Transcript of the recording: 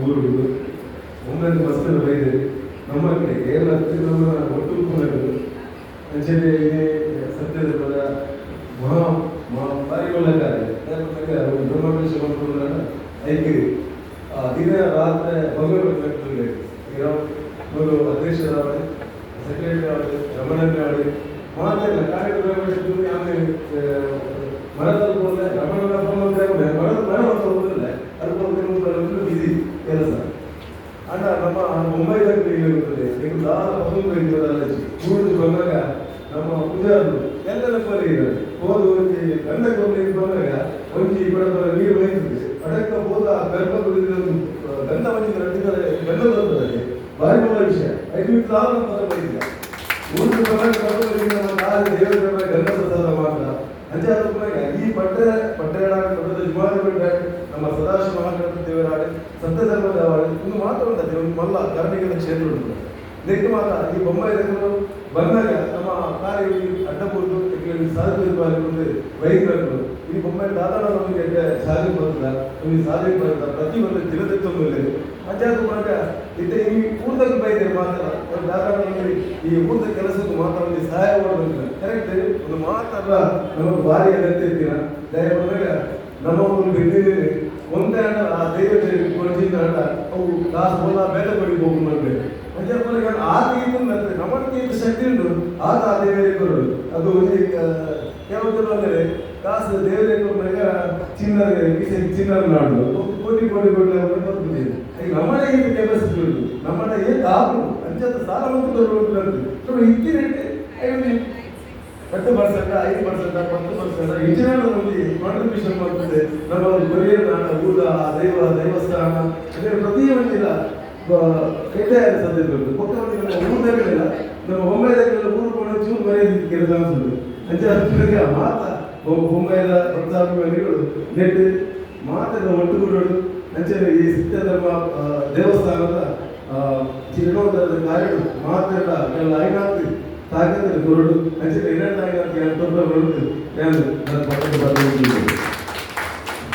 ಊರುಗಳು ಒಮ್ಮೆ ಬಸ್ಸಲ್ಲಿ ಬೈದೆ ನಮ್ಮಲ್ಲಿ ಎಲ್ಲ ನಮ್ಮ ಒಟ್ಟು ಕೂಲಗಳು ಅಂಚೆಲೆ ಸತ್ಯದ ಪದ ಮಹಾ ಪಾರಿಗೊಳ್ಳಕಾರೆ ಬ್ರಹ್ಮಕೇಶ ಮಾಡ್ಕೊಂಡ ಐಕೆ ದಿನ ರಾತ್ರಿ ಭಗವಂತ ಮೊದಲು ಅಧ್ಯಕ್ಷರಾವೆ ಸೆಕ್ರೆಟರಿ ಆವೆ ರಮಣಂದ್ರ ಆವೆ ಮಾತೆಲ್ಲ ಕಾರ್ಯಕ್ರಮ ಆಮೇಲೆ ಮರದಲ್ಲಿ ಹೋದ್ರೆ ರಮಣನ ಮರ ಅದಕ್ಕೆ ಬಿಸಿ ಕೆಲಸ ಅಣ್ಣ ನಮ್ಮ ಮುಂಬೈದಲ್ಲಿ ಇರುತ್ತದೆ ನೀವು ದಾದ ಕೂಡಿದು ಬಂದಾಗ ನಮ್ಮ ಪೂಜಾರು ಎಲ್ಲ ಪರಿ ಇದ್ದಾರೆ ಹೋದು ಒಂಜಿ ಗಂಧ ಕೊಬ್ಬರಿ ಬಂದಾಗ ಒಂಜಿ ಬಡಬರ ನೀರು ಬೈತದೆ ಅಡಕ್ಕ ಹೋದ ಗರ್ಭ ಗಂಧ ಮಂಜಿ ಗಂಧ ಬರ್ತದೆ ಭಾರಿ ಒಳ್ಳೆ ವಿಷಯ 5 ನಿಮಿಷ ಪದ ಬೈದಿಲ್ಲ ಊರಿನ ಬಂದಾಗ ದೇವರ ಗಂಧ ಪ್ರಸಾದ ಮಾತ್ರ ಅಂಚಾದ ಈ ಪಟ್ಟಣ ಜುಮಾರಿ ನಮ್ಮ ಸದಾಶಿವ ಮಹಾಗಣಪತಿ ದೇವರಾಡೆ ಸತ್ಯ ಧರ್ಮದ ಒಂದು ಮಾತ್ರ ಉಂಟದೆ ಒಂದು ಮಲ್ಲ ಕರ್ಣಿಗಳ ಕ್ಷೇತ್ರ ಉಂಟು ಇದಕ್ಕೆ ಮಾತ್ರ ಈ ಬೊಂಬಾಯಿ ಜನರು ಬಂದಾಗ ನಮ್ಮ ಕಾರ್ಯ ಅಡ್ಡಬಹುದು ಸಾಧನೆ ವೈದ್ಯರು ಈ ಬೊಂಬಾಯಿ ದಾದಾಡ ನಮಗೆ ಶಾಲೆ ಬರುತ್ತಿಲ್ಲ ನಮಗೆ ಸಾಧನೆ ಬರುತ್ತ ಪ್ರತಿಯೊಂದು ದಿನದತ್ತೊಂದು ಅಂಚಾದ ಮಾಡ ಇದ್ದ ಈ ಊರ್ದಾಗ ಬೈದರೆ ಮಾತ್ರ ದಾದಾಡ ಈ ಊರ್ದ ಕೆಲಸಕ್ಕೂ ಮಾತ್ರ ಒಂದು ಸಹಾಯ ಮಾಡೋದಿಲ್ಲ ಕರೆಕ್ಟ್ ಒಂದು ಮಾತ್ರ ನಮಗೆ ಭಾರಿ ಅಗತ್ಯ ಇರ್ತೀರ ದಯ ಬಂದಾಗ ನಮ್ಮ ಒಂದು ಬೆಂದಿದ್ದೇನೆ ಒಂದೇ ಹಣ ಆ ದೈವ ಕೊಡ್ತಿದ್ದ ಹಣ ಅವು ದಾಸ ಹೋದ ಬೇರೆ ಕೊಡಿ ಹೋಗ್ಬೇಕು ಅಂಜಾಪುರ ಆತ ಇದ್ರೆ ನಮಗೆ ಇದು ಶಕ್ತಿ ಉಂಟು ಆತ ಆ ದೇವರೇ ಕೊಡೋದು ಅದು ಕೆಲವು ಜನ ಅಂದರೆ ಕಾಸು ದೇವರೇ ಕೊಟ್ಟಾಗ ಚಿನ್ನದ ನಾಡು ಕೋಟಿ ಬರ್ತಿದ್ದೇವೆ ಈಗ ನಮ್ಮನೆ ಇದು ಕೆಪಾಸಿಟಿ ಉಂಟು ನಮ್ಮನೆ ಏನು ಆಪು ಅಂಚದ ಸಾಲ ಮತ್ತು ನೋಡಿ ಇತ್ತಿನಟ್ಟೆ 10%, 5%, 10% ಇಂಜಿನಿಯರ್ ನಮಗೆ ಕಾಂಟ್ರಿಬ್ಯೂಷನ್ ಮಾಡ್ತದೆ ನಮ್ಮ ಕೊರಿಯರ್ ಊಟ ದೈವಸ್ಥಾನ ಅಂದರೆ ಪ್ರತಿಯೊಂದಿಲ್ಲ ಕೆಟ್ಟ ಸಾಧ್ಯತೆ ಉಂಟು ಪಕ್ಕ ಊರದಾಗಲಿಲ್ಲ ನಮ್ಮ ಬೊಂಬೈದಾಗಲೆಲ್ಲ ಊರು ಕೊಂಡು ಚೂರು ಮರೆಯೋದಕ್ಕೆ ಕೆಲಸ ಅನ್ಸುತ್ತೆ ಅಂಚೆ ಮಾತ ಬೊಂಬೈದ ಭಕ್ತಾಭಿಮಾನಿಗಳು ನೆಟ್ಟು ಮಾತೆಲ್ಲ ಒಟ್ಟುಗೂಡೋದು ಅಂಚೆ ಈ ಸತ್ಯ ಧರ್ಮ ದೇವಸ್ಥಾನದ ಜೀರ್ಣೋದ್ಧಾರದ ಕಾರ್ಯಗಳು ಮಾತೆಲ್ಲ ಕೆಲ ಐನಾತಿ ತಾಕತ್ತು ಕೊರಡು ಅಂಚೆ 2 ತೊಂದರೆ ಬರುತ್ತೆ